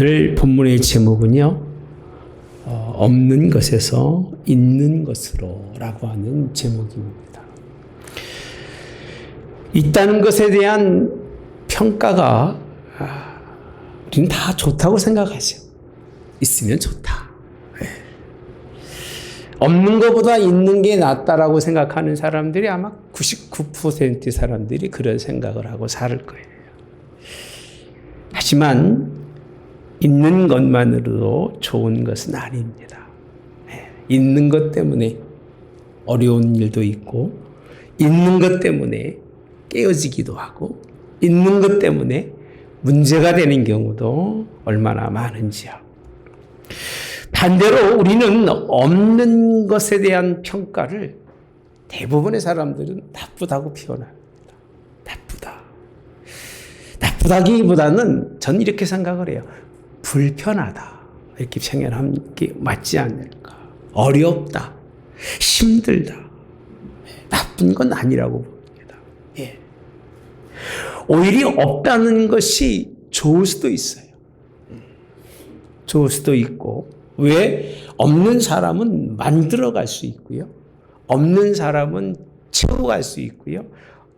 오늘 본문의 제목은요, 없는 것에서 있는 것으로 라고 하는 제목입니다. 있다는 것에 대한 평가가 우리는 다 좋다고 생각하죠. 있으면 좋다. 없는 것보다 있는 게 낫다라고 생각하는 사람들이 아마 99% 사람들이 그런 생각을 하고 살 거예요. 하지만 있는 것만으로도 좋은 것은 아닙니다. 있는 것 때문에 어려운 일도 있고, 있는 것 때문에 깨어지기도 하고, 있는 것 때문에 문제가 되는 경우도 얼마나 많은지요. 반대로 우리는 없는 것에 대한 평가를 대부분의 사람들은 나쁘다고 표현합니다. 나쁘다. 나쁘다기보다는 저는 이렇게 생각을 해요. 불편하다. 이렇게 표현하는 게 맞지 않을까. 어렵다. 힘들다. 나쁜 건 아니라고 봅니다. 예. 오히려 없다는 것이 좋을 수도 있어요. 좋을 수도 있고, 왜? 없는 사람은 만들어갈 수 있고요. 없는 사람은 채워갈 수 있고요.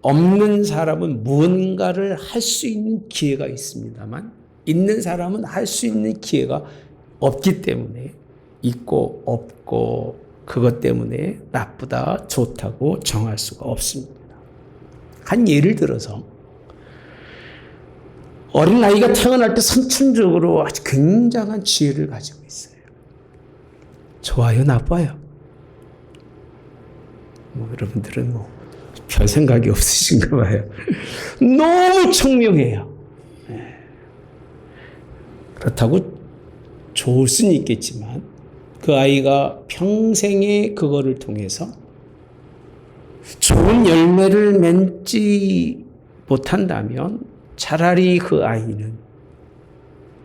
없는 사람은 무언가를 할 수 있는 기회가 있습니다만, 있는 사람은 할 수 있는 기회가 없기 때문에 있고 없고 그것 때문에 나쁘다 좋다고 정할 수가 없습니다. 한 예를 들어서 어린아이가 태어날 때 선천적으로 아주 굉장한 지혜를 가지고 있어요. 좋아요, 나빠요? 여러분들은 별 생각이 없으신가 봐요. 너무 청명해요. 그렇다고 좋을 수는 있겠지만 그 아이가 평생에 그거를 통해서 좋은 열매를 맺지 못한다면 차라리 그 아이는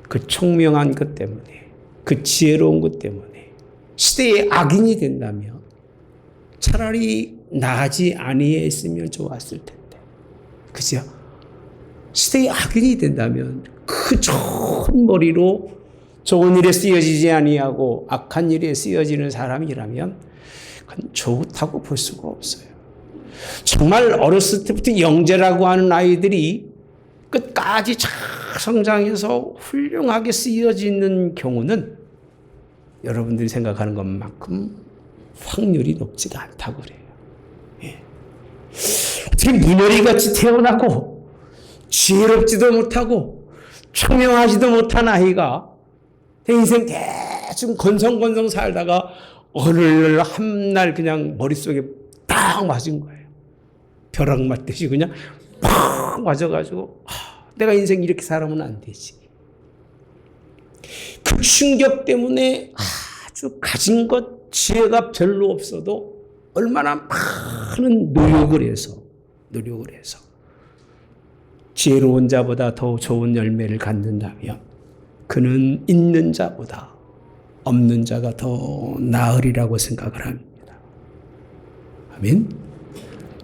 그 총명한 것 때문에, 그 지혜로운 것 때문에 시대의 악인이 된다면 차라리 나지 아니했으면 좋았을 텐데, 그죠? 시대의 악인이 된다면 그 좋은 머리로 좋은 일에 쓰여지지 아니하고 악한 일에 쓰여지는 사람이라면 그건 좋다고 볼 수가 없어요. 정말 어렸을 때부터 영재라고 하는 아이들이 끝까지 잘 성장해서 훌륭하게 쓰여지는 경우는 여러분들이 생각하는 것만큼 확률이 높지가 않다고 그래요. 예. 어떻게 문열이같이 태어나고 지혜롭지도 못하고 청명하지도 못한 아이가 인생 대충 건성건성 살다가 어느 한날 그냥 머릿속에 딱 맞은 거예요. 벼락 맞듯이 그냥 팍 맞아가지고 내가 인생 이렇게 살아면 안 되지. 그 충격 때문에 아주 가진 것 지혜가 별로 없어도 얼마나 많은 노력을 해서 지혜로운 자보다 더 좋은 열매를 갖는다면 그는 있는 자보다 없는 자가 더 나으리라고 생각을 합니다. 아멘.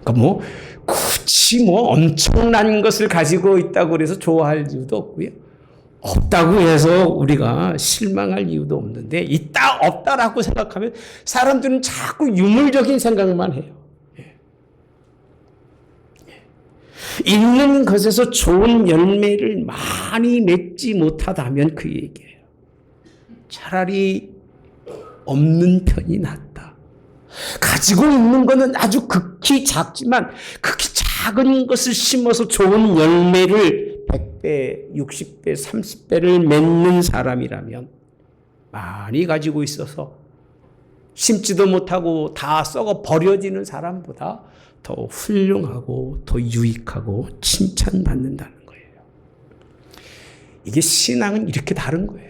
그러니까 굳이 엄청난 것을 가지고 있다고 그래서 좋아할 이유도 없고요. 없다고 해서 우리가 실망할 이유도 없는데, 있다 없다라고 생각하면 사람들은 자꾸 유물적인 생각만 해요. 있는 것에서 좋은 열매를 많이 맺지 못하다면 그 얘기예요. 차라리 없는 편이 낫다. 가지고 있는 것은 아주 극히 작지만 극히 작은 것을 심어서 좋은 열매를 100배, 60배, 30배를 맺는 사람이라면 많이 가지고 있어서 심지도 못하고 다 썩어 버려지는 사람보다 더 훌륭하고 더 유익하고 칭찬받는다는 거예요. 이게 신앙은 이렇게 다른 거예요.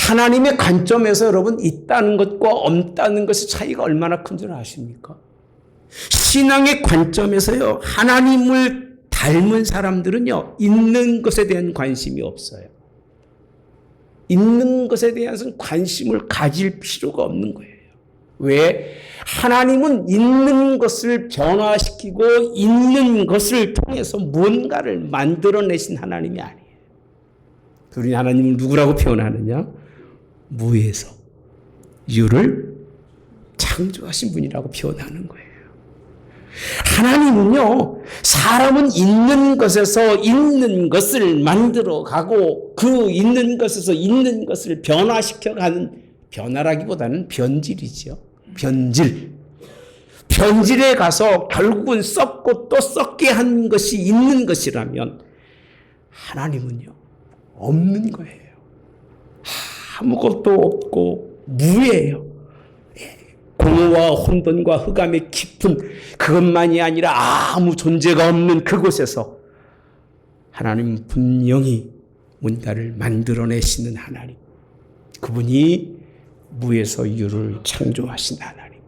하나님의 관점에서 여러분 있다는 것과 없다는 것의 차이가 얼마나 큰 줄 아십니까? 신앙의 관점에서요, 하나님을 닮은 사람들은요, 있는 것에 대한 관심이 없어요. 있는 것에 대해서는 관심을 가질 필요가 없는 거예요. 왜? 하나님은 있는 것을 변화시키고 있는 것을 통해서 무언가를 만들어내신 하나님이 아니에요. 우리 하나님을 누구라고 표현하느냐? 무에서 유를 창조하신 분이라고 표현하는 거예요. 하나님은요, 사람은 있는 것에서 있는 것을 만들어 가고 그 있는 것에서 있는 것을 변화시켜 가는, 변화라기보다는 변질이죠. 변질에 가서 결국은 썩고 또 썩게 한 것이 있는 것이라면 하나님은요, 없는 거예요. 아무것도 없고 무예요. 공허와 혼돈과 흑암의 깊은 그것만이 아니라 아무 존재가 없는 그곳에서 하나님은 분명히 뭔가를 만들어내시는 하나님. 그분이 무에서 유를 창조하신 하나님.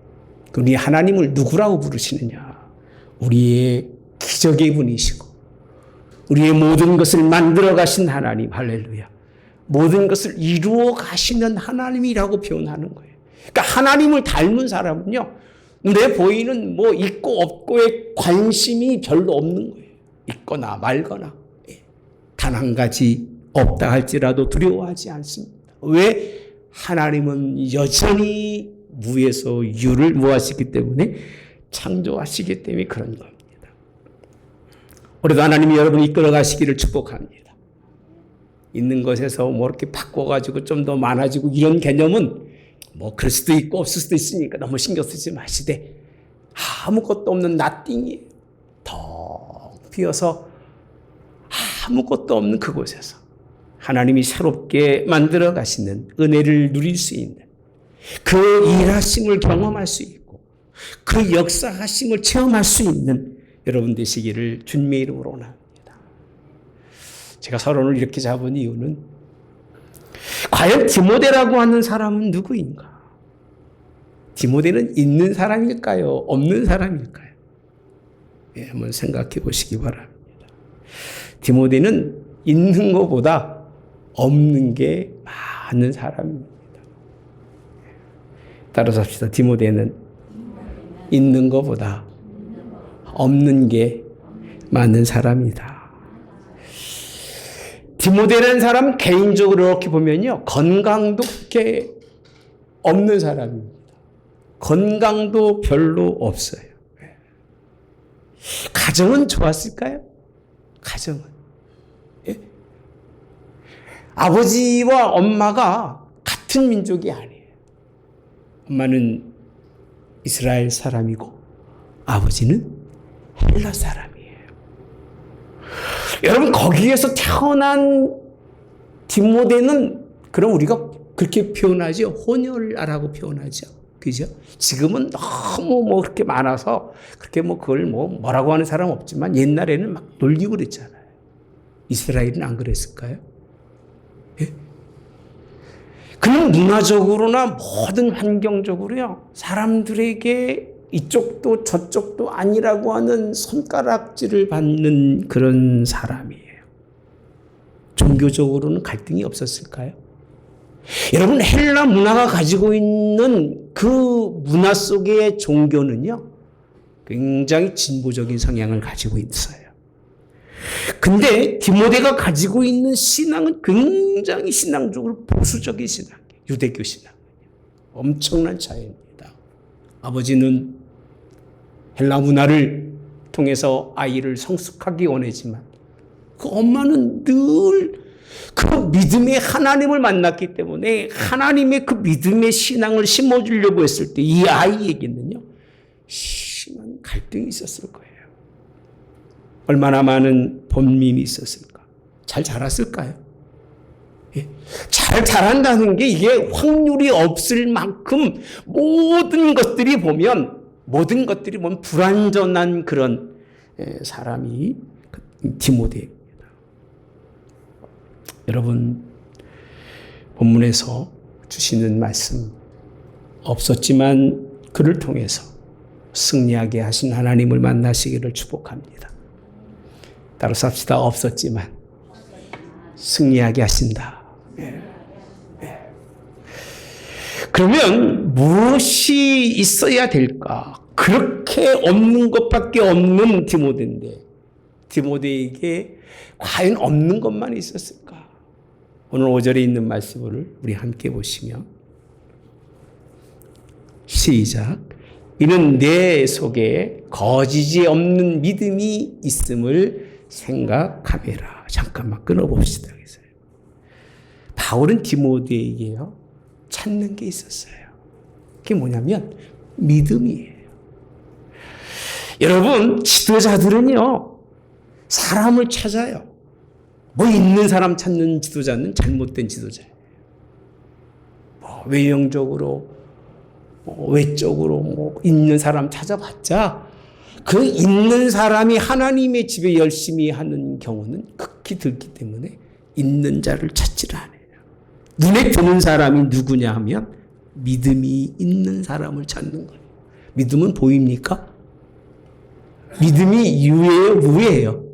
그분이 하나님을 누구라고 부르시느냐? 우리의 기적의 분이시고 우리의 모든 것을 만들어 가신 하나님. 할렐루야. 모든 것을 이루어 가시는 하나님이라고 표현하는 거예요. 그러니까 하나님을 닮은 사람은요, 눈에 보이는 뭐 있고 없고에 관심이 별로 없는 거예요. 있거나 말거나. 단 한 가지 없다 할지라도 두려워하지 않습니다. 왜? 하나님은 여전히 무에서 유를 무하시기 때문에, 창조하시기 때문에 그런 겁니다. 우리도 하나님이 여러분을 이끌어 가시기를 축복합니다. 있는 것에서 뭐 이렇게 바꿔가지고 좀 더 많아지고 이런 개념은 뭐 그럴 수도 있고 없을 수도 있으니까 너무 신경 쓰지 마시되, 아무것도 없는 나띵이에요. 텅 비어서 아무것도 없는 그곳에서 하나님이 새롭게 만들어 가시는 은혜를 누릴 수 있는, 그 일하심을 경험할 수 있고 그 역사하심을 체험할 수 있는 여러분 되시기를 주님의 이름으로 원합니다. 제가 서론을 이렇게 잡은 이유는, 과연 디모데라고 하는 사람은 누구인가? 디모데는 있는 사람일까요? 없는 사람일까요? 예, 한번 생각해 보시기 바랍니다. 디모데는 있는 것보다 없는 게 많은 사람입니다. 따라서 합시다. 디모데는 있는 것보다 없는 게 많은 사람이다. 디모데라는 사람 개인적으로 이렇게 보면요, 건강도 그렇게 없는 사람입니다. 건강도 별로 없어요. 가정은 좋았을까요? 가정은. 예? 아버지와 엄마가 같은 민족이 아니에요. 엄마는 이스라엘 사람이고 아버지는 헬라 사람이에요. 여러분, 거기에서 태어난 디모데는, 그럼 우리가 그렇게 표현하죠. 혼혈아라고 표현하죠. 그죠? 지금은 너무 뭐 그렇게 많아서 그렇게 뭐 그걸 뭐라고 하는 사람 없지만 옛날에는 막 놀리고 그랬잖아요. 이스라엘은 안 그랬을까요? 예? 그냥 문화적으로나 모든 환경적으로요, 사람들에게 이쪽도 저쪽도 아니라고 하는 손가락질을 받는 그런 사람이에요. 종교적으로는 갈등이 없었을까요? 여러분, 헬라 문화가 가지고 있는 그 문화 속의 종교는요, 굉장히 진보적인 성향을 가지고 있어요. 근데 디모데가 가지고 있는 신앙은 굉장히 신앙적으로 보수적인 신앙이에요. 유대교 신앙. 엄청난 차이입니다. 아버지는 헬라 문화를 통해서 아이를 성숙하기 원하지만 그 엄마는 늘 그 믿음의 하나님을 만났기 때문에 하나님의 그 믿음의 신앙을 심어주려고 했을 때 이 아이에게는요, 심한 갈등이 있었을 거예요. 얼마나 많은 번민이 있었을까? 잘 자랐을까요? 예? 잘 자란다는 게 이게 확률이 없을 만큼 모든 것들이 보면 불완전한 그런 사람이 디모데입니다. 여러분, 본문에서 주시는 말씀, 없었지만 그를 통해서 승리하게 하신 하나님을 만나시기를 축복합니다. 따라서 합시다. 없었지만 승리하게 하신다. 그러면 무엇이 있어야 될까? 그렇게 없는 것밖에 없는 디모데인데, 디모데에게 과연 없는 것만 있었을까? 오늘 5절에 있는 말씀을 우리 함께 보시면 시작. 이는 내 속에 거짓이 없는 믿음이 있음을 생각하매라. 잠깐만 끊어봅시다. 바울은 디모데에게요 찾는 게 있었어요. 그게 뭐냐면 믿음이에요. 여러분, 지도자들은요 사람을 찾아요. 뭐 있는 사람 찾는 지도자는 잘못된 지도자예요. 뭐 외형적으로 외적으로 있는 사람 찾아봤자 그 있는 사람이 하나님의 집에 열심히 하는 경우는 극히 들기 때문에 있는 자를 찾지를 않아요. 눈에 드는 사람이 누구냐 하면 믿음이 있는 사람을 찾는 거예요. 믿음은 보입니까? 믿음이 유예요, 무예요?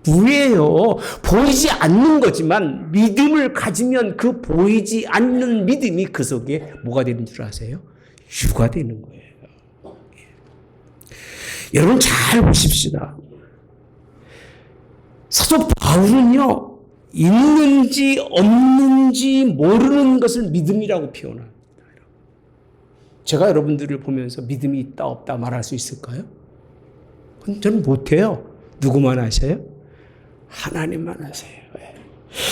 무예요. 보이지 않는 거지만 믿음을 가지면 그 보이지 않는 믿음이 그 속에 뭐가 되는 줄 아세요? 유가 되는 거예요. 여러분 잘 보십시다. 사도 바울은요 있는지 없는지 모르는 것을 믿음이라고 표현합니다. 제가 여러분들을 보면서 믿음이 있다 없다 말할 수 있을까요? 저는 못해요. 누구만 하세요? 하나님만 하세요.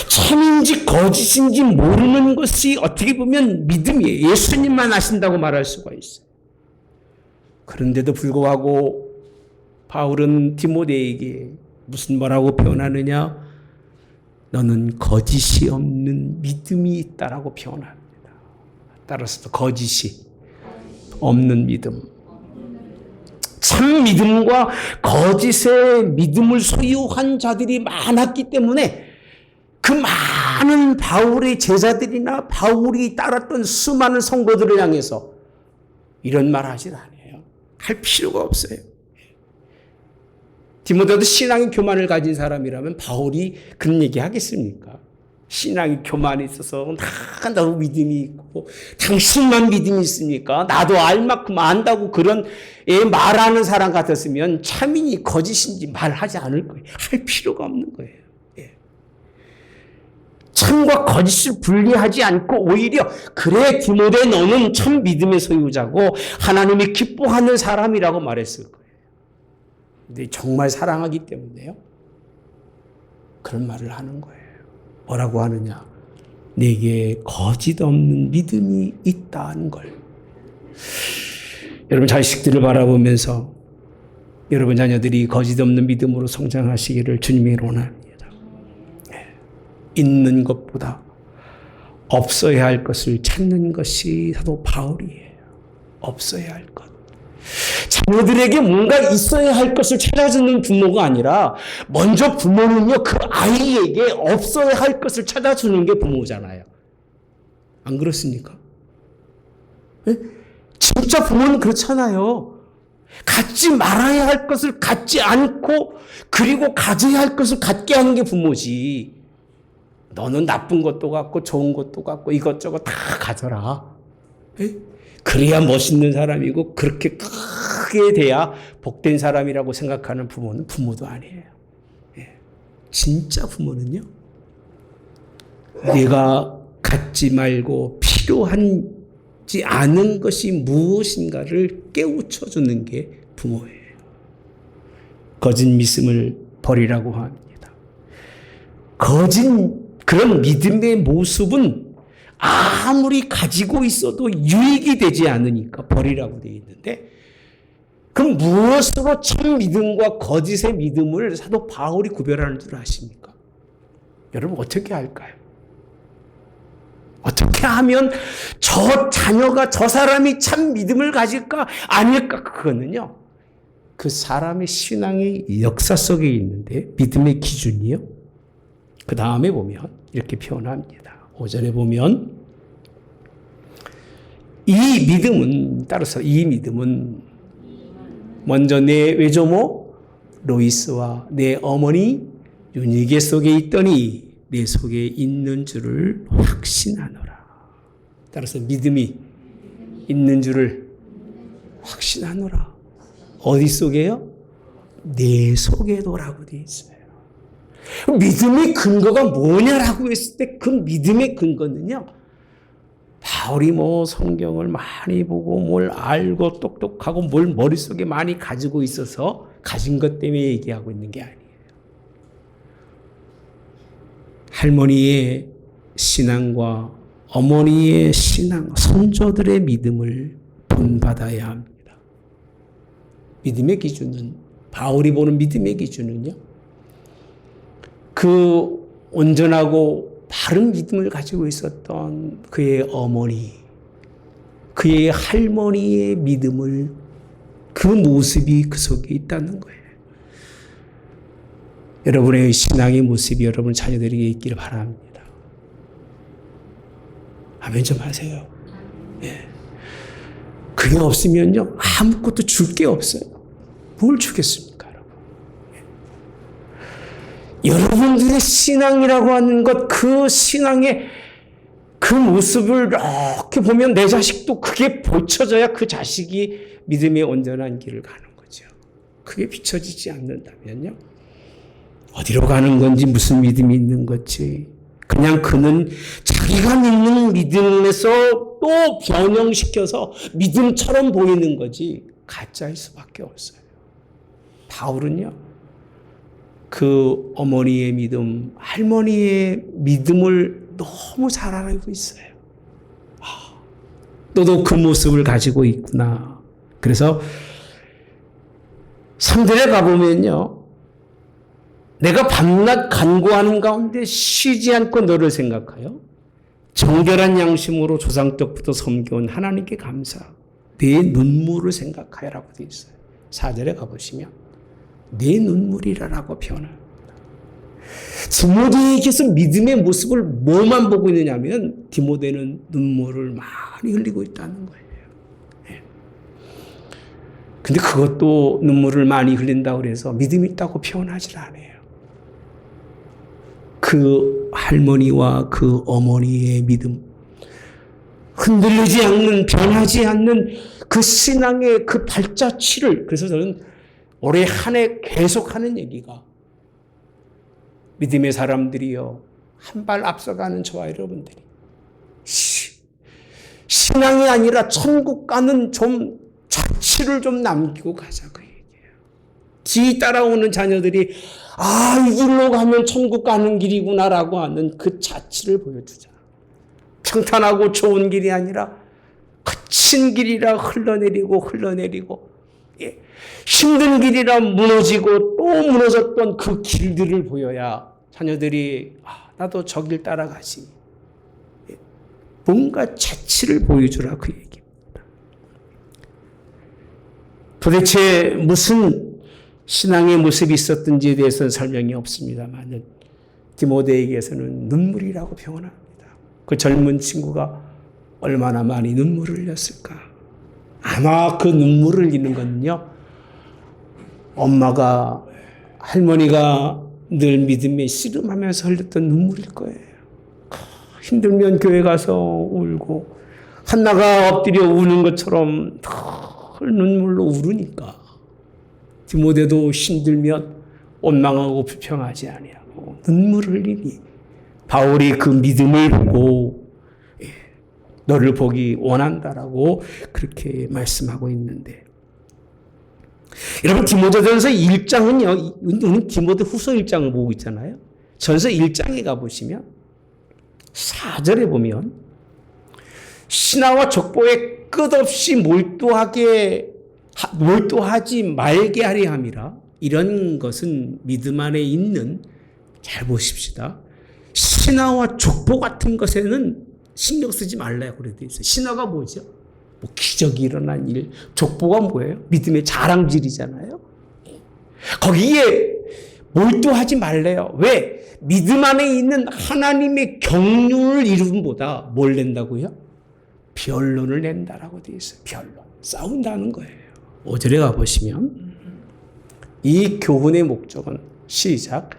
참인지 거짓인지 모르는 것이 어떻게 보면 믿음이에요. 예수님만 하신다고 말할 수가 있어요. 그런데도 불구하고 바울은 디모데에게 무슨 뭐라고 표현하느냐? 너는 거짓이 없는 믿음이 있다라고 표현합니다. 따라서 거짓이 없는 믿음. 참 믿음과 거짓의 믿음을 소유한 자들이 많았기 때문에 그 많은 바울의 제자들이나 바울이 따랐던 수많은 성도들을 향해서 이런 말 하질 않아요. 할 필요가 없어요. 디모데도 신앙의 교만을 가진 사람이라면 바울이 그런 얘기 하겠습니까? 신앙의 교만이 있어서 나도 믿음이 있고 당신만 믿음이 있습니까? 나도 알 만큼 안다고 그런 말하는 사람 같았으면 참인이 거짓인지 말하지 않을 거예요. 할 필요가 없는 거예요. 참과 거짓을 분리하지 않고 오히려 그래 디모데 너는 참 믿음의 소유자고 하나님이 기뻐하는 사람이라고 말했을 거예요. 근데 정말 사랑하기 때문에요. 그런 말을 하는 거예요. 뭐라고 하느냐? 내게 거짓 없는 믿음이 있다는 걸. 여러분 자식들을 바라보면서 여러분 자녀들이 거짓 없는 믿음으로 성장하시기를 주님이 원합니다. 있는 것보다 없어야 할 것을 찾는 것이 사도 바울이에요. 없어야 할 것. 자녀들에게 뭔가 있어야 할 것을 찾아주는 부모가 아니라 먼저 부모는요 그 아이에게 없어야 할 것을 찾아주는 게 부모잖아요. 안 그렇습니까? 네? 진짜 부모는 그렇잖아요. 갖지 말아야 할 것을 갖지 않고 그리고 가져야 할 것을 갖게 하는 게 부모지. 너는 나쁜 것도 갖고 좋은 것도 갖고 이것저것 다 가져라. 네? 그래야 멋있는 사람이고 그렇게 크게 돼야 복된 사람이라고 생각하는 부모는 부모도 아니에요. 진짜 부모는요. 내가 갖지 말고 필요하지 않은 것이 무엇인가를 깨우쳐주는 게 부모예요. 거짓 믿음을 버리라고 합니다. 거짓 그런 믿음의 모습은 아무리 가지고 있어도 유익이 되지 않으니까 버리라고 되어 있는데 그럼 무엇으로 참 믿음과 거짓의 믿음을 사도 바울이 구별하는 줄 아십니까? 여러분 어떻게 할까요? 어떻게 하면 저 자녀가 저 사람이 참 믿음을 가질까 아닐까? 그거는요 그 사람의 신앙의 역사 속에 있는데 믿음의 기준이요. 그 다음에 보면 이렇게 표현합니다. 5절에 보면 이 믿음은 먼저 내 외조모 로이스와 내 어머니 유니게 속에 있더니 내 속에 있는 줄을 확신하노라. 따라서 믿음이 있는 줄을 확신하노라. 어디 속에요? 내 속에도라고 되어 있어요. 믿음의 근거가 뭐냐라고 했을 때 그 믿음의 근거는요. 바울이 뭐 성경을 많이 보고 뭘 알고 똑똑하고 뭘 머릿속에 많이 가지고 있어서 가진 것 때문에 얘기하고 있는 게 아니에요. 할머니의 신앙과 어머니의 신앙, 선조들의 믿음을 본받아야 합니다. 믿음의 기준은, 바울이 보는 믿음의 기준은요, 그 온전하고 바른 믿음을 가지고 있었던 그의 어머니, 그의 할머니의 믿음을, 그 모습이 그 속에 있다는 거예요. 여러분의 신앙의 모습이 여러분 자녀들에게 있기를 바랍니다. 아멘 좀 하세요. 예. 그게 없으면요, 아무것도 줄 게 없어요. 뭘 주겠습니까, 여러분? 예. 여러분들의 신앙이라고 하는 것, 그 신앙의 그 모습을 이렇게 보면 내 자식도 그게 비춰져야 그 자식이 믿음의 온전한 길을 가는 거죠. 그게 비춰지지 않는다면요, 어디로 가는 건지, 무슨 믿음이 있는 건지, 그냥 그는 자기가 믿는 믿음에서 또 변형시켜서 믿음처럼 보이는 거지 가짜일 수밖에 없어요. 바울은요, 그 어머니의 믿음, 할머니의 믿음을 너무 잘 알고 있어요. 너도 그 모습을 가지고 있구나. 그래서 3절에 가보면요, 내가 밤낮 간구하는 가운데 쉬지 않고 너를 생각하여 정결한 양심으로 조상 때부터 섬겨온 하나님께 감사, 내 눈물을 생각하여라고 되어 있어요. 4절에 가보시면 내 눈물이라고 표현합니다. 디모데에게서 믿음의 모습을 뭐만 보고 있느냐면 디모데는 눈물을 많이 흘리고 있다는 거예요. 근데 그것도 눈물을 많이 흘린다고 해서 믿음이 있다고 표현하지 않아요. 그 할머니와 그 어머니의 믿음, 흔들리지 않는, 변하지 않는 그 신앙의 그 발자취를, 그래서 저는 올해 한 해 계속 하는 얘기가, 믿음의 사람들이요, 한 발 앞서가는 저와 여러분들이 신앙이 아니라 천국 가는 좀 자취를 좀 남기고 가자, 그 얘기예요. 뒤 따라오는 자녀들이 이 길로 가면 천국 가는 길이구나라고 하는 그 자취를 보여주자. 평탄하고 좋은 길이 아니라 거친 길이라 흘러내리고 힘든 길이라 무너지고 또 무너졌던 그 길들을 보여야 자녀들이 나도 저 길 따라가지. 뭔가 자취를 보여주라, 그 얘기입니다. 도대체 무슨 신앙의 모습이 있었던지에 대해서는 설명이 없습니다만 디모데에게서는 눈물이라고 표현합니다. 그 젊은 친구가 얼마나 많이 눈물을 흘렸을까. 아마 그 눈물을 흘리는 건요, 엄마가, 할머니가 늘 믿음에 씨름하면서 흘렸던 눈물일 거예요. 힘들면 교회 가서 울고, 한나가 엎드려 우는 것처럼 눈물로 우르니까 디모데도 힘들면 원망하고 불평하지 아니하고 눈물을 흘리니 바울이 그 믿음을 보고 너를 보기 원한다라고 그렇게 말씀하고 있는데, 여러분 디모데전서 1장은요, 우리는 디모데 후서 1장을 보고 있잖아요. 전서 1장에 가보시면 4절에 보면 신하와 족보에 끝없이 몰두하지 말게 하려 함이라. 이런 것은 믿음 안에 있는, 잘 보십시다, 신하와 족보 같은 것에는 신경 쓰지 말라고 그래 있어요. 신하가 뭐죠? 뭐 기적이 일어난 일, 족보가 뭐예요? 믿음의 자랑질이잖아요. 거기에 몰두하지 말래요. 왜? 믿음 안에 있는 하나님의 경륜을 이루음보다 뭘 낸다고요? 변론을 낸다라고 되어 있어요. 변론. 싸운다는 거예요. 5절에 가보시면 이 교훈의 목적은, 시작,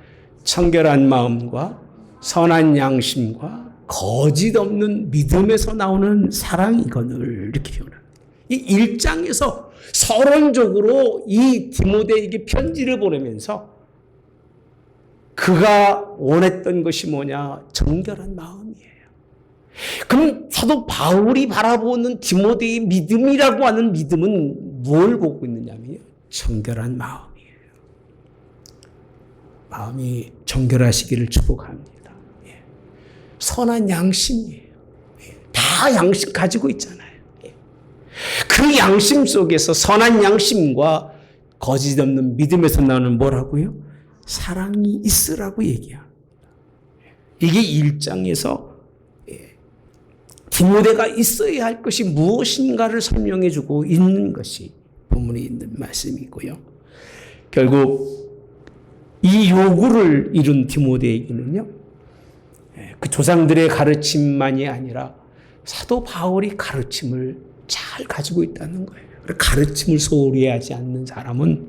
청결한 마음과 선한 양심과 거짓 없는 믿음에서 나오는 사랑이거늘, 이렇게 표현합니다. 이 1장에서 서론적으로 이 디모데에게 편지를 보내면서 그가 원했던 것이 뭐냐? 정결한 마음이에요. 그럼 사도 바울이 바라보는 디모데의 믿음이라고 하는 믿음은 뭘 보고 있느냐면요, 정결한 마음이에요. 마음이 정결하시기를 축복합니다. 예. 선한 양심이에요. 예. 다 양심 가지고 있잖아요. 예. 그 양심 속에서 선한 양심과 거짓 없는 믿음에서 나오는 뭐라고요? 사랑이 있으라고 얘기합니다. 이게 1장에서 디모데가 있어야 할 것이 무엇인가를 설명해 주고 있는 것이 본문에 있는 말씀이고요. 결국 이 요구를 이룬 디모데에게는요, 그 조상들의 가르침만이 아니라 사도 바울이 가르침을 잘 가지고 있다는 거예요. 가르침을 소홀히 하지 않는 사람은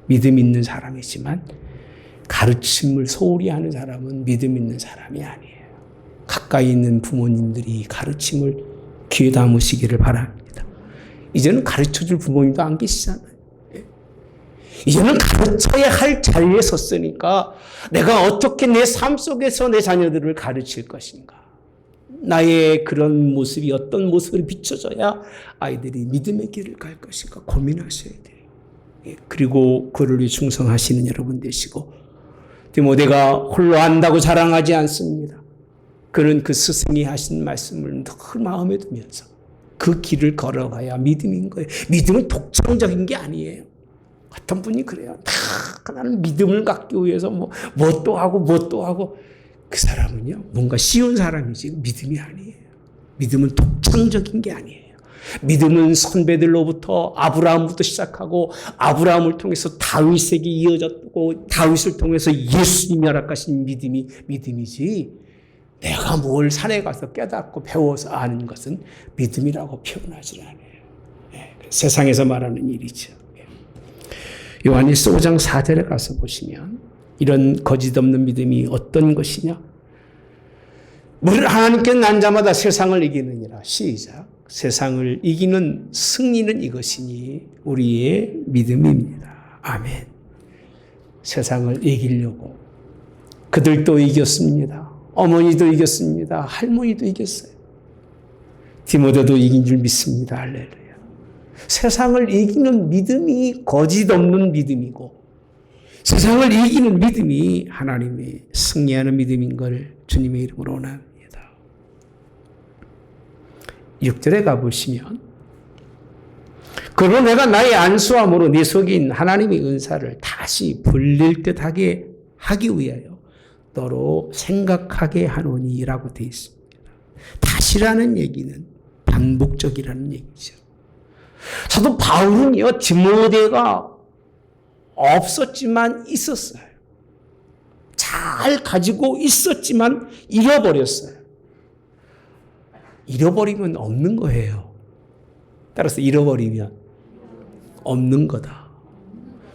믿음 있는 사람이지만 가르침을 소홀히 하는 사람은 믿음 있는 사람이 아니에요. 가까이 있는 부모님들이 가르침을 귀에 담으시기를 바랍니다. 이제는 가르쳐줄 부모님도 안 계시잖아요. 이제는 가르쳐야 할 자리에 섰으니까 내가 어떻게 내 삶 속에서 내 자녀들을 가르칠 것인가. 나의 그런 모습이 어떤 모습을 비춰져야 아이들이 믿음의 길을 갈 것인가 고민하셔야 돼요. 그리고 그를 위해 충성하시는 여러분 되시고, 디모데가 홀로 안다고 자랑하지 않습니다. 그는 그 스승이 하신 말씀을 늘 마음에 두면서 그 길을 걸어가야 믿음인 거예요. 믿음은 독창적인 게 아니에요. 어떤 분이 그래요. 다 나는 믿음을 갖기 위해서 뭣도 하고 그 사람은요, 뭔가 쉬운 사람이지 믿음이 아니에요. 믿음은 독창적인 게 아니에요. 믿음은 선배들로부터 아브라함부터 시작하고 아브라함을 통해서 다윗에게 이어졌고 다윗을 통해서 예수님이 허락하신 믿음이 믿음이지, 내가 뭘 산에 가서 깨닫고 배워서 아는 것은 믿음이라고 표현하지 않아요. 세상에서 말하는 일이죠. 요한일서 5장 4절에 가서 보시면 이런 거짓 없는 믿음이 어떤 것이냐? 무릇 하나님께 난 자마다 세상을 이기느니라. 시작. 세상을 이기는 승리는 이것이니 우리의 믿음입니다. 아멘. 세상을 이기려고 그들도 이겼습니다. 어머니도 이겼습니다. 할머니도 이겼어요. 디모데도 이긴 줄 믿습니다. 할렐루야. 세상을 이기는 믿음이 거짓 없는 믿음이고 세상을 이기는 믿음이 하나님의 승리하는 믿음인 걸 주님의 이름으로 원합니다. 6절에 가보시면 그러나 내가 나의 안수함으로 네 속에 있는 하나님의 은사를 다시 불릴 듯하게 하기 위하여 너로 생각하게 하노니라고 되어 있습니다. 다시라는 얘기는 반복적이라는 얘기죠. 사도 바울은요, 디모데가 없었지만 있었어요. 잘 가지고 있었지만 잃어버렸어요. 잃어버리면 없는 거예요. 따라서 잃어버리면 없는 거다.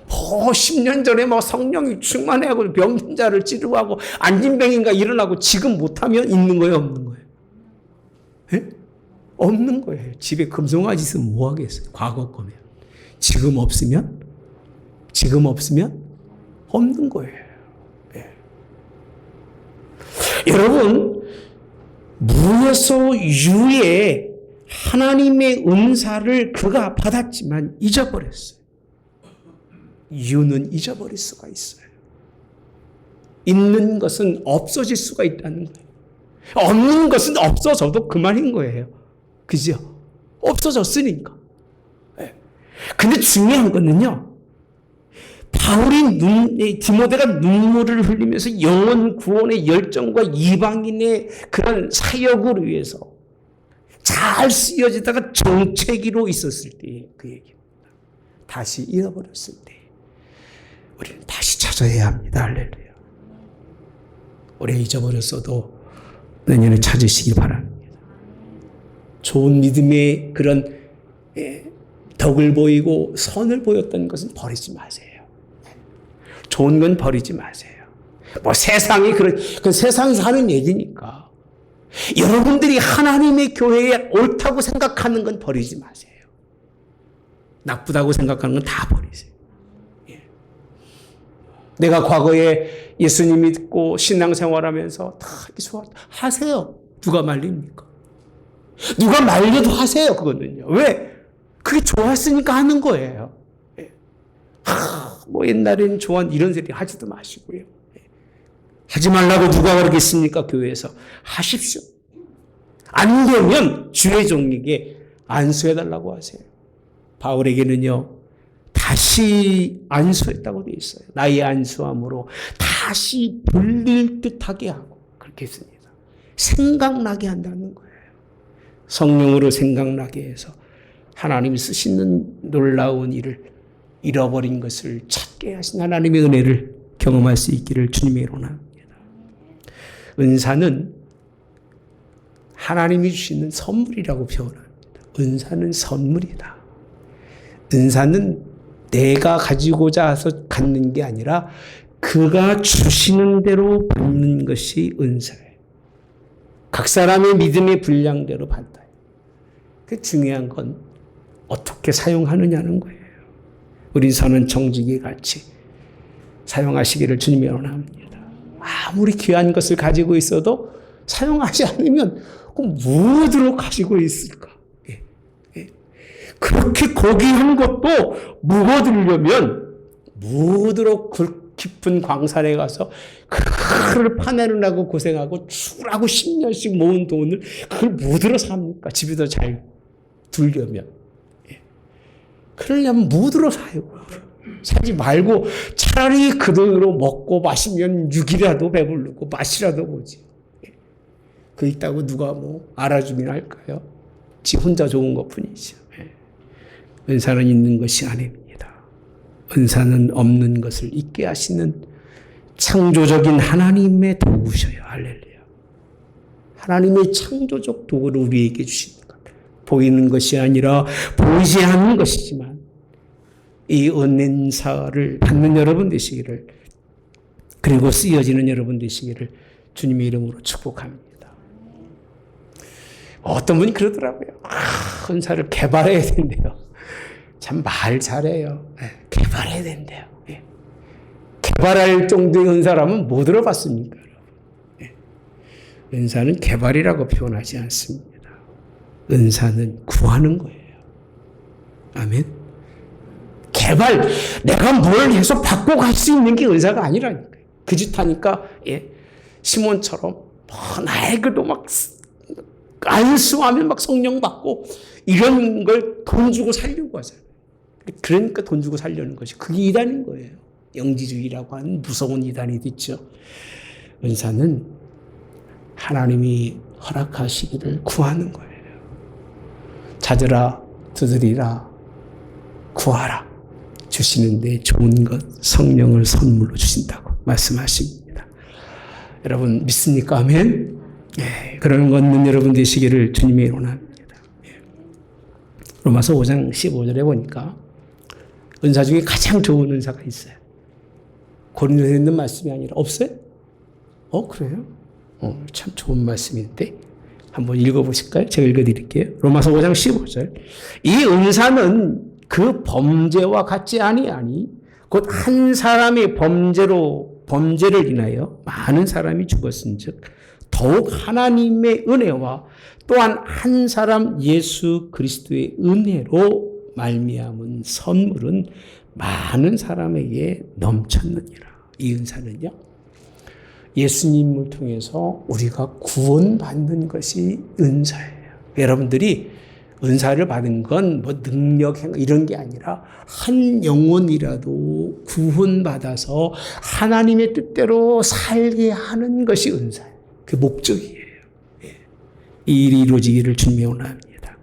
10년 전에 성령이 충만해하고 병자를 치료하고 안진병인가 일어나고 지금 못하면 있는 거예요, 없는 거예요? 네? 없는 거예요. 집에 금송아지 있으면 뭐 하겠어요? 과거 거면. 지금 없으면 없는 거예요. 네. 여러분, 무에서 유에 하나님의 은사를 그가 받았지만 잊어버렸어요. 유는 잊어버릴 수가 있어요. 있는 것은 없어질 수가 있다는 거예요. 없는 것은 없어져도 그만인 거예요. 그죠? 없어졌으니까. 네. 근데 중요한 거는요, 디모데가 눈물을 흘리면서 영혼 구원의 열정과 이방인의 그런 사역을 위해서 잘 쓰여지다가 정체기로 있었을 때 그 얘기입니다. 다시 잃어버렸을 때 우리는 다시 찾아야 합니다. 할렐루야. 올해 잊어버렸어도 내년에 찾으시기 바랍니다. 좋은 믿음의 그런 덕을 보이고 선을 보였던 것은 버리지 마세요. 좋은 건 버리지 마세요. 세상이 그 세상에서 하는 얘기니까. 여러분들이 하나님의 교회에 옳다고 생각하는 건 버리지 마세요. 나쁘다고 생각하는 건 다 버리세요. 예. 내가 과거에 예수님 믿고 신앙생활하면서 다 하세요. 누가 말립니까? 누가 말려도 하세요. 그거는요. 왜? 그게 좋았으니까 하는 거예요. 뭐 옛날에는 좋아한 이런 소리 하지도 마시고요. 하지 말라고 누가 그러겠습니까? 교회에서 하십시오. 안 되면 주의 종에게 안수해달라고 하세요. 바울에게는요, 다시 안수했다고 되어 있어요. 나의 안수함으로 다시 불릴 듯하게 하고, 그렇게 했습니다. 생각나게 한다는 거예요. 성령으로 생각나게 해서 하나님이 쓰시는 놀라운 일을, 잃어버린 것을 찾게 하신 하나님의 은혜를 경험할 수 있기를 주님의 이름으로 합니다. 은사는 하나님이 주시는 선물이라고 표현합니다. 은사는 선물이다. 은사는 내가 가지고자 해서 갖는 게 아니라 그가 주시는 대로 받는 것이 은사예요. 각 사람의 믿음의 분량대로 받아요. 그 중요한 건 어떻게 사용하느냐는 거예요. 우리 선은 정직이 같이 사용하시기를 주님의 원합니다. 아무리 귀한 것을 가지고 있어도 사용하지 않으면 무엇으로 가지고 있을까? 그렇게 고귀한 것도 묵어두려면 무엇으로 그 깊은 광산에 가서 그거를 파내느라고 고생하고 죽으라고 10년씩 모은 돈을 그걸 무엇으로 삽니까? 집에서 잘 두려면. 그러려면 무엇으로 사요? 사지 말고 차라리 그 돈으로 먹고 마시면 육이라도 배부르고 맛이라도 보지. 그 있다고 누가 뭐 알아주긴 할까요? 지 혼자 좋은 것 뿐이죠. 은사는 있는 것이 아닙니다. 은사는 없는 것을 있게 하시는 창조적인 하나님의 도구셔요. 할렐루야. 하나님의 창조적 도구를 우리에게 주시는 것. 보이는 것이 아니라 보이지 않는 것이지만 이 은사를 받는 여러분 되시기를, 그리고 쓰여지는 여러분 되시기를 주님의 이름으로 축복합니다. 어떤 분이 그러더라고요. 은사를 개발해야 된대요. 참 말 잘해요. 개발해야 된대요. 개발할 정도의 은사라면 뭐 들어봤습니까? 은사는 개발이라고 표현하지 않습니다. 은사는 구하는 거예요. 아멘. 개발, 내가 뭘 해서 받고 갈 수 있는 게 은사가 아니라니까요. 그 짓 하니까, 시몬처럼, 나에게도 막, 안수하면 막 성령 받고, 이런 걸 돈 주고 살려고 하잖아요. 그러니까 돈 주고 살려는 것이, 그게 이단인 거예요. 영지주의라고 하는 무서운 이단이 있죠. 은사는 하나님이 허락하시기를 구하는 거예요. 찾으라, 두드리라, 구하라. 주시는데 좋은 것, 성령을 선물로 주신다고 말씀하십니다. 여러분 믿습니까? 아멘? 그런 것은 여러분 되시기를 주님의 원합니다. 로마서 5장 15절에 보니까 은사 중에 가장 좋은 은사가 있어요. 고린도에 있는 말씀이 아니라 없어요? 그래요? 참 좋은 말씀인데 한번 읽어보실까요? 제가 읽어드릴게요. 로마서 5장 15절. 이 은사는 그 범죄와 같지 아니하니 곧 한 사람의 범죄를 인하여 많은 사람이 죽었은즉 더욱 하나님의 은혜와 또한 한 사람 예수 그리스도의 은혜로 말미암은 선물은 많은 사람에게 넘쳤느니라. 이 은사는요, 예수님을 통해서 우리가 구원받는 것이 은사예요. 여러분들이 은사를 받은 건 뭐 능력, 이런 게 아니라 한 영혼이라도 구원받아서 하나님의 뜻대로 살게 하는 것이 은사예요. 그 목적이에요. 이 일이 이루어지기를 주님의 원합니다.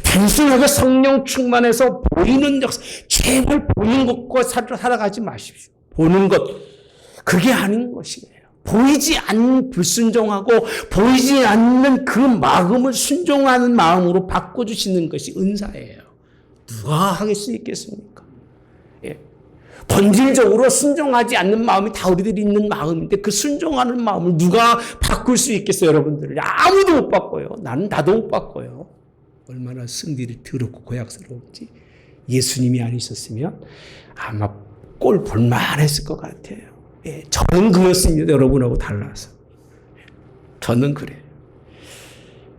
단순하게 성령 충만해서 보이는 역사, 제발 보이는 것과 살아가지 마십시오. 보는 것, 그게 아닌 것이에요. 보이지 않는 불순종하고 보이지 않는 그 마음을 순종하는 마음으로 바꿔주시는 것이 은사예요. 누가 할 수 있겠습니까? 본질적으로 순종하지 않는 마음이 다 우리들이 있는 마음인데 그 순종하는 마음을 누가 바꿀 수 있겠어요, 여러분들? 아무도 못 바꿔요. 나도 못 바꿔요. 얼마나 승들이 더럽고 고약스러운지. 예수님이 아니셨으면 아마 꼴 볼만했을 것 같아요. 예, 저는 그렇습니다. 여러분하고 달라서. 저는 그래요.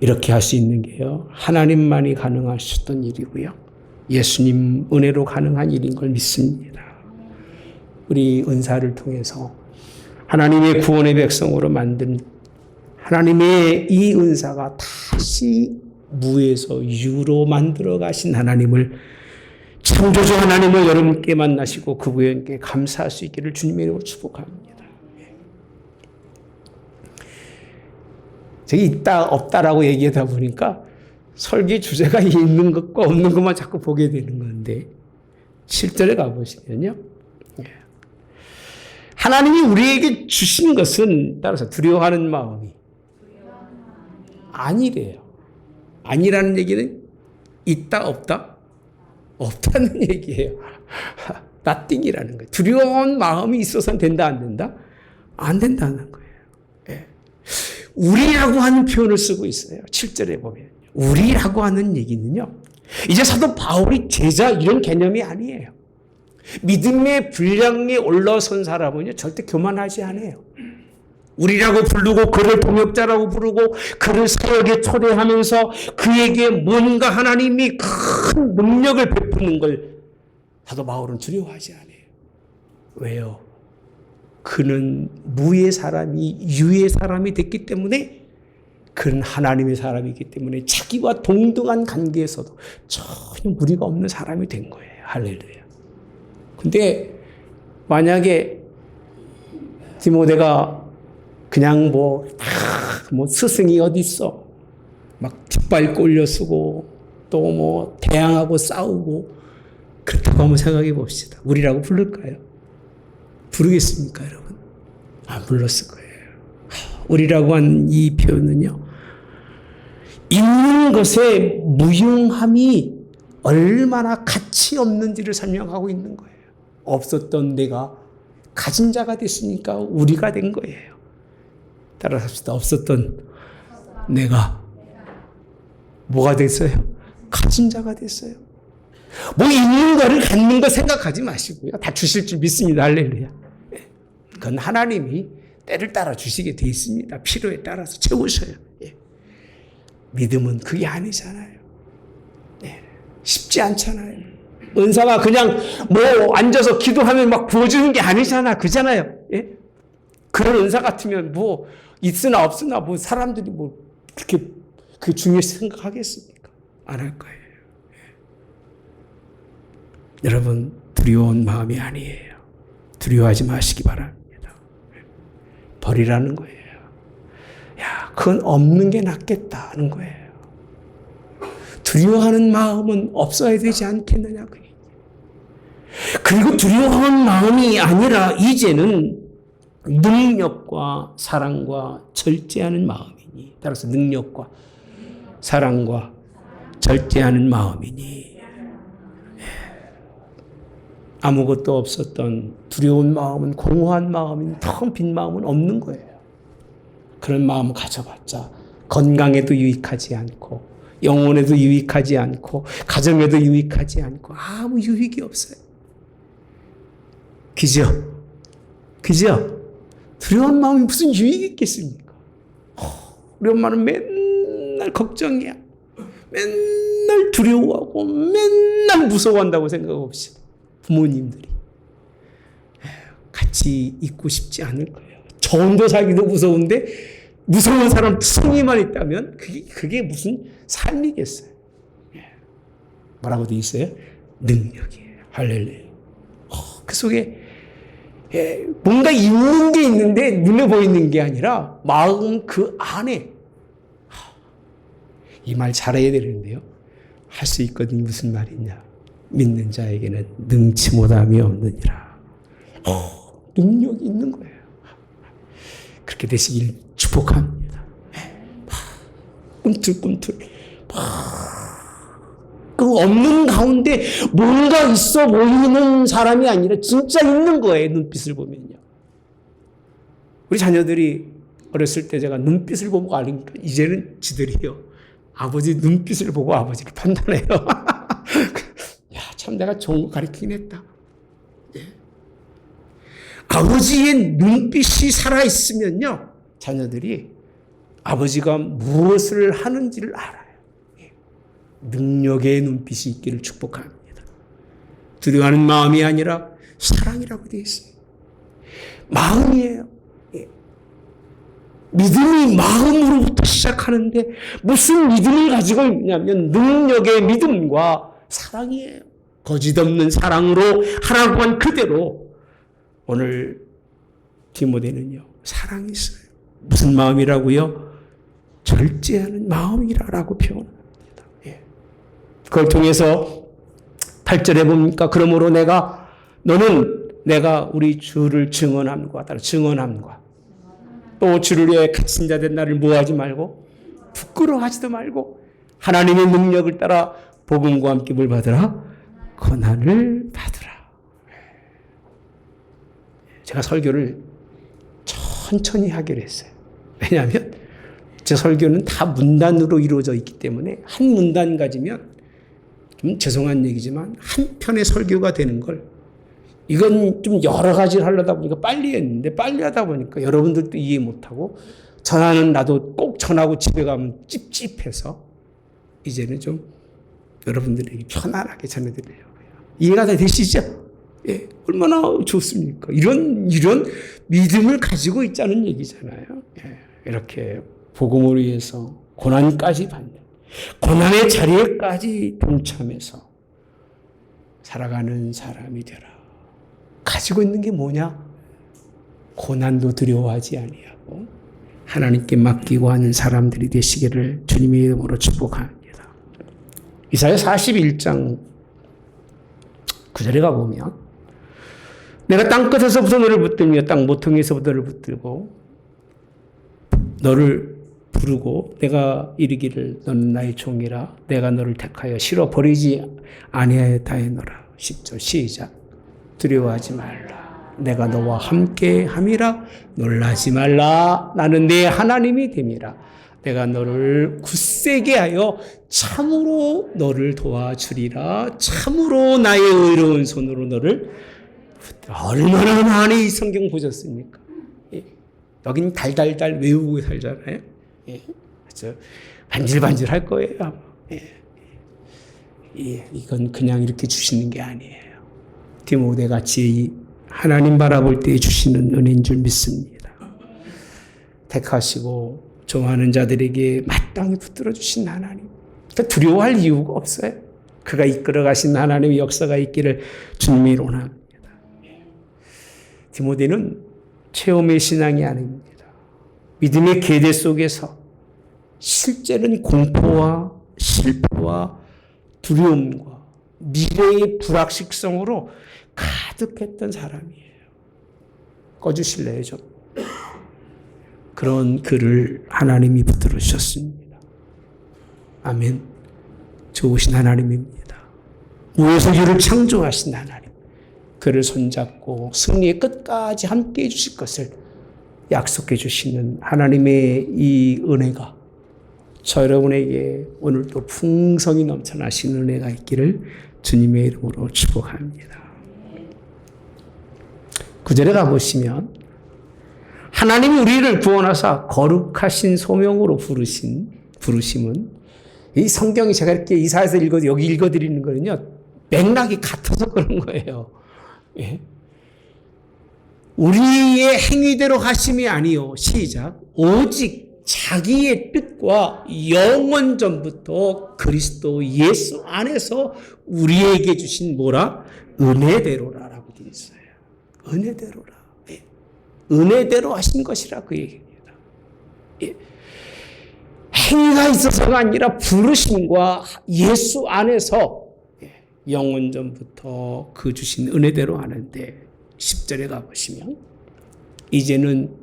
이렇게 할 수 있는 게요, 하나님만이 가능하셨던 일이고요, 예수님 은혜로 가능한 일인 걸 믿습니다. 우리 은사를 통해서 하나님의 구원의 백성으로 만든 하나님의 이 은사가 다시 무에서 유로 만들어 가신 하나님을, 창조주 하나님을 여러분께 만나시고 그분께 감사할 수 있기를 주님의 이름으로 축복합니다. 저기 있다 없다라고 얘기하다 보니까 설교 주제가 있는 것과 없는 것만 자꾸 보게 되는 건데, 실전에 가보시면요, 하나님이 우리에게 주신 것은 따라서 두려워하는 마음이 아니래요. 아니라는 얘기는 있다 없다? 없다는 얘기예요. nothing이라는 거예요. 두려운 마음이 있어서는 된다 안 된다? 안 된다는 거예요. 예. 우리라고 하는 표현을 쓰고 있어요. 7절에 보면 우리라고 하는 얘기는요, 이제 사도 바울이 제자 이런 개념이 아니에요. 믿음의 분량에 올라선 사람은요 절대 교만하지 않아요. 우리라고 부르고 그를 동역자라고 부르고 그를 사역에 초대하면서 그에게 뭔가 하나님이 큰 능력을 베푸는 걸 사도 바울은 두려워하지 않아요. 왜요? 그는 무의 사람이 유의 사람이 됐기 때문에, 그는 하나님의 사람이기 때문에 자기와 동등한 관계에서도 전혀 무리가 없는 사람이 된 거예요. 할렐루야. 근데 만약에 디모데가 그냥 뭐 스승이 어디 있어, 막 뒷밟고 올려쓰고 또 뭐 대항하고 싸우고 그렇다고 한번 생각해 봅시다. 우리라고 부를까요? 부르겠습니까, 여러분? 안 불렀을 거예요. 우리라고 한 이 표현은요, 있는 것의 무용함이 얼마나 가치 없는지를 설명하고 있는 거예요. 없었던 내가 가진 자가 됐으니까 우리가 된 거예요. 따라서 합시다. 없었던 내가 뭐가 됐어요? 가진 자가 됐어요. 뭐 있는 거를 갖는 거 생각하지 마시고요. 다 주실 줄 믿습니다. 할렐루야. 그건 하나님이 때를 따라 주시게 돼 있습니다. 필요에 따라서 채우셔요. 믿음은 그게 아니잖아요. 쉽지 않잖아요. 은사가 그냥 뭐 앉아서 기도하면 막 부어주는 게 아니잖아. 그잖아요. 그런 은사 같으면 뭐 있으나 없으나 뭐 사람들이 뭐 그렇게 그 중요시 생각하겠습니까? 안 할 거예요. 여러분, 두려운 마음이 아니에요. 두려워하지 마시기 바랍니다. 버리라는 거예요. 야, 그건 없는 게 낫겠다는 거예요. 두려워하는 마음은 없어야 되지 않겠느냐. 그리고 두려워하는 마음이 아니라 이제는 능력과 사랑과 절제하는 마음이니, 따라서 능력과 사랑과 절제하는 마음이니, 아무것도 없었던 두려운 마음은, 공허한 마음인 텅 빈 마음은 없는 거예요. 그런 마음 가져봤자 건강에도 유익하지 않고, 영혼에도 유익하지 않고, 가정에도 유익하지 않고, 아무 유익이 없어요. 그죠? 그죠? 두려운 마음이 무슨 유익이 있겠습니까? 우리 엄마는 맨날 걱정이야. 맨날 두려워하고 맨날 무서워한다고 생각합시다. 부모님들이 같이 있고 싶지 않을 거예요. 전도사기도 무서운데 무서운 사람 승리만 있다면 그게 무슨 삶이겠어요. 뭐라고 돼 있어요? 능력이에요. 할렐루야. 그 속에 뭔가 있는 게 있는데 눈에 보이는 게 아니라 마음 그 안에, 이 말 잘해야 되는데요, 할 수 있거든요. 무슨 말이냐? 믿는 자에게는 능치 못함이 없느니라. 능력이 있는 거예요. 그렇게 되시길 축복합니다. 꿈틀꿈틀 그 없는 가운데 뭔가 있어 보이는 사람이 아니라 진짜 있는 거예요. 눈빛을 보면요. 우리 자녀들이 어렸을 때 제가 눈빛을 보고 알니까 이제는 지들이요, 아버지 눈빛을 보고 아버지를 판단해요. 야, 참 내가 좋은 거 가르치긴 했다. 아버지의 눈빛이 살아있으면요, 자녀들이 아버지가 무엇을 하는지를 알아요. 능력의 눈빛이 있기를 축복합니다. 두려워하는 마음이 아니라 사랑이라고 되어 있어요. 마음이에요. 믿음이 마음으로부터 시작하는데 무슨 믿음을 가지고 있냐면 능력의 믿음과 사랑이에요. 거짓없는 사랑으로 하라고 한 그대로 오늘 디모데는요, 사랑이 있어요. 무슨 마음이라고요? 절제하는 마음이라고 표현합니다. 그걸 통해서 8절에 뭡니까? 그러므로 내가 우리 주를 증언함과 따라 증언함과 또 주를 위해 갇힌 자 된 나를 뭐하지 말고 부끄러워하지도 말고 하나님의 능력을 따라 복음과 함께 뭘 받으라? 고난을 받으라. 제가 설교를 천천히 하기로 했어요. 왜냐하면 제 설교는 다 문단으로 이루어져 있기 때문에 한 문단 가지면 좀 죄송한 얘기지만 한 편의 설교가 되는 걸, 이건 좀 여러 가지를 하려다 보니까 빨리 했는데 빨리 하다 보니까 여러분들도 이해 못하고 전하는 나도 꼭 전하고 집에 가면 찝찝해서 이제는 좀 여러분들에게 편안하게 전해드리려고요. 이해가 다 되시죠? 예, 얼마나 좋습니까? 이런 믿음을 가지고 있자는 얘기잖아요. 예, 이렇게 복음을 위해서 고난까지 받는, 고난의 자리에까지 동참해서 살아가는 사람이 되라. 가지고 있는 게 뭐냐? 고난도 두려워하지 아니하고 하나님께 맡기고 하는 사람들이 되시기를 주님의 이름으로 축복합니다. 이사야 41장 9절에 가보면 내가 땅끝에서부터 너를 붙들며 땅 모퉁이에서부터 너를 붙들고 너를 부르고 내가 이르기를 너는 나의 종이라 내가 너를 택하여 실어 버리지 아니하였다 하노라. 10절 시작. 두려워하지 말라. 내가 너와 함께 함이라. 놀라지 말라. 나는 내 하나님이 됨이라. 내가 너를 굳세게 하여 참으로 너를 도와주리라. 참으로 나의 의로운 손으로 너를 얼마나 많이 이 성경 보셨습니까? 예. 여긴 달달달 외우고 살잖아요. 예. 그렇죠? 반질반질할 거예요. 예. 예. 이건 그냥 이렇게 주시는 게 아니에요. 디모데 같이 하나님 바라볼 때 주시는 은혜인 줄 믿습니다. 택하시고 좋아하는 자들에게 마땅히 붙들어 주신 하나님. 그러니까 두려워할 이유가 없어요. 그가 이끌어 가신 하나님의 역사가 있기를 주님이 원합니다. 디모데는 체험의 신앙이 아닙니다. 믿음의 계대 속에서 실제는 공포와 실패와 두려움과 미래의 불확실성으로 가득했던 사람이에요. 꺼주실래요, 좀? 그런 그를 하나님이 붙들어 주셨습니다. 아멘. 좋으신 하나님입니다. 무에서 유를 창조하신 하나님. 그를 손잡고 승리의 끝까지 함께 해주실 것을 약속해 주시는 하나님의 이 은혜가 저 여러분에게 오늘도 풍성히 넘쳐나신 은혜가 있기를 주님의 이름으로 축복합니다. 9절에 가보시면 하나님이 우리를 구원하사 거룩하신 소명으로 부르심은 이 성경이 제가 이렇게 이사야서 여기 읽어드리는 거는요, 맥락이 같아서 그런 거예요. 예. 우리의 행위대로 하심이 아니요. 시작. 오직 자기의 뜻과 영원 전부터 그리스도 예수 안에서 우리에게 주신 뭐라? 은혜대로라라고 되어 있어요. 은혜대로라. 예. 은혜대로 하신 것이라 그 얘기입니다. 예. 행위가 있어서가 아니라 부르심과 예수 안에서 영원 전부터 그 주신 은혜대로 하는데 10절에 가보시면 이제는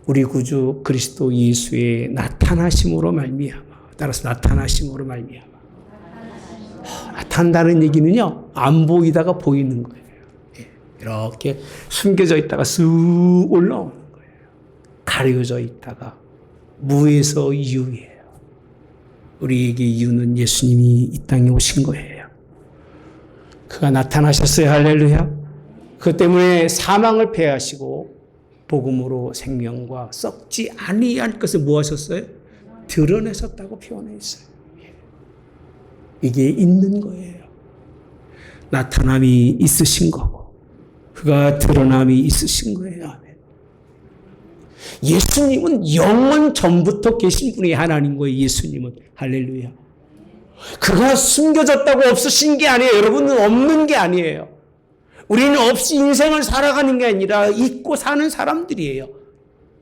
우리 구주 그리스도 예수의 나타나심으로 말미암아, 따라서 나타나심으로 말미암아. 나타난다는 얘기는요, 안 보이다가 보이는 거예요. 이렇게 숨겨져 있다가 쓱 올라오는 거예요. 가려져 있다가 무에서 유예요. 우리에게 이유는 예수님이 이 땅에 오신 거예요. 그가 나타나셨어요. 할렐루야. 그 때문에 사망을 패하시고 복음으로 생명과 썩지 아니할 것을 뭐 하셨어요? 드러내셨다고 표현해 있어요. 이게 있는 거예요. 나타남이 있으신 거고 그가 드러남이 있으신 거예요. 아멘. 예수님은 영원 전부터 계신 분이 하나님 거예요. 예수님은. 할렐루야. 그가 숨겨졌다고 없으신 게 아니에요. 여러분은 없는 게 아니에요. 우리는 없이 인생을 살아가는 게 아니라 잊고 사는 사람들이에요.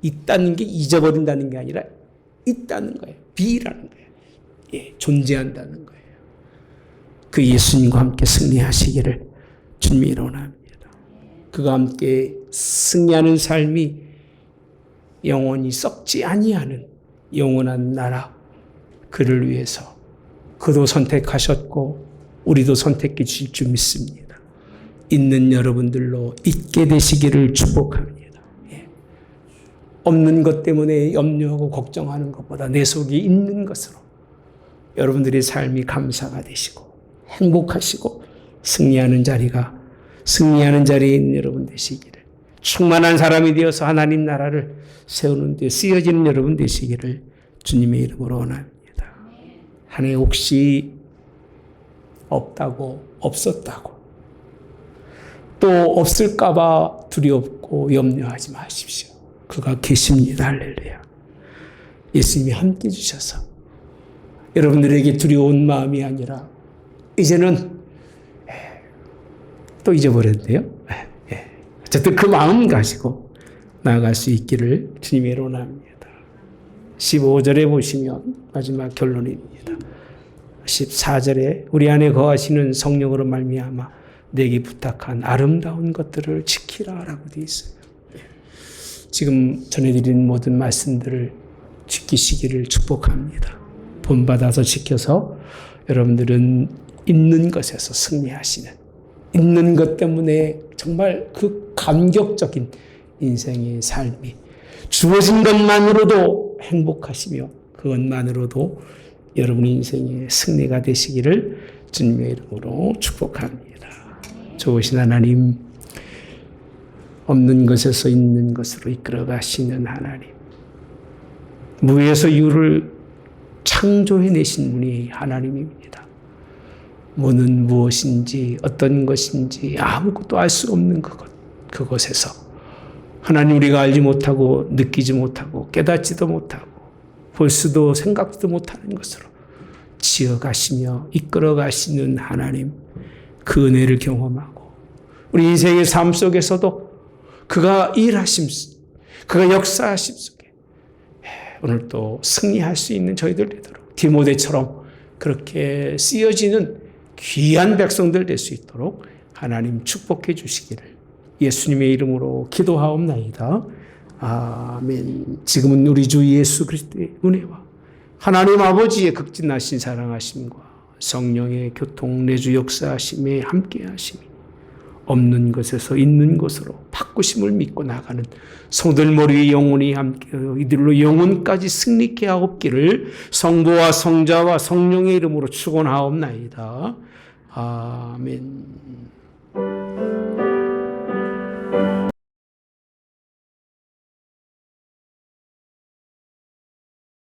있다는 게 잊어버린다는 게 아니라 있다는 거예요. 비라는 거예요. 예, 존재한다는 거예요. 그 예수님과 함께 승리하시기를 주님이 원합니다. 그가 함께 승리하는 삶이 영원히 썩지 아니하는 영원한 나라, 그를 위해서 그도 선택하셨고 우리도 선택해 주실 줄 믿습니다. 있는 여러분들로 있게 되시기를 축복합니다. 예. 없는 것 때문에 염려하고 걱정하는 것보다 내 속에 있는 것으로 여러분들의 삶이 감사가 되시고 행복하시고 승리하는 자리에 있는 여러분 되시기를, 충만한 사람이 되어서 하나님 나라를 세우는 데 쓰여지는 여러분 되시기를 주님의 이름으로 원합니다. 한 해 혹시 없다고, 없었다고, 또 없을까봐 두렵고 염려하지 마십시오. 그가 계십니다. 할렐루야. 예수님이 함께 주셔서 여러분들에게 두려운 마음이 아니라 이제는 또 잊어버렸는데요. 어쨌든 그 마음 가지고 나아갈 수 있기를 주님의 원합니다. 15절에 보시면 마지막 결론입니다. 14절에 우리 안에 거하시는 성령으로 말미암아 내게 부탁한 아름다운 것들을 지키라라고 되어 있어요. 지금 전해드린 모든 말씀들을 지키시기를 축복합니다. 본받아서 지켜서 여러분들은 있는 것에서 승리하시는, 있는 것 때문에 정말 그 감격적인 인생의 삶이 주어진 것만으로도 행복하시며 그것만으로도 여러분의 인생의 승리가 되시기를 주님의 이름으로 축복합니다. 좋으신 하나님, 없는 것에서 있는 것으로 이끌어 가시는 하나님, 무에서 유를 창조해내신 분이 하나님입니다. 무는 무엇인지 어떤 것인지 아무것도 알 수 없는 그것에서 하나님, 우리가 알지 못하고 느끼지 못하고 깨닫지도 못하고 볼 수도 생각지도 못하는 것으로 지어가시며 이끌어가시는 하나님, 그 은혜를 경험하고 우리 인생의 삶 속에서도 그가 일하심, 그가 역사하심 속에 오늘 또 승리할 수 있는 저희들 되도록 디모데처럼 그렇게 쓰여지는 귀한 백성들 될 수 있도록 하나님 축복해 주시기를 예수님의 이름으로 기도하옵나이다. 아멘. 지금은 우리 주 예수 그리스도의 은혜와 하나님 아버지의 극진하신 사랑하심과 성령의 교통 내주 역사하심에 함께하심이 없는 것에서 있는 것으로 바꾸심을 믿고 나가는 성들 머리에 영혼이 함께하여 이들로 영혼까지 승리케 하옵기를 성부와 성자와 성령의 이름으로 축원하옵나이다. 아멘.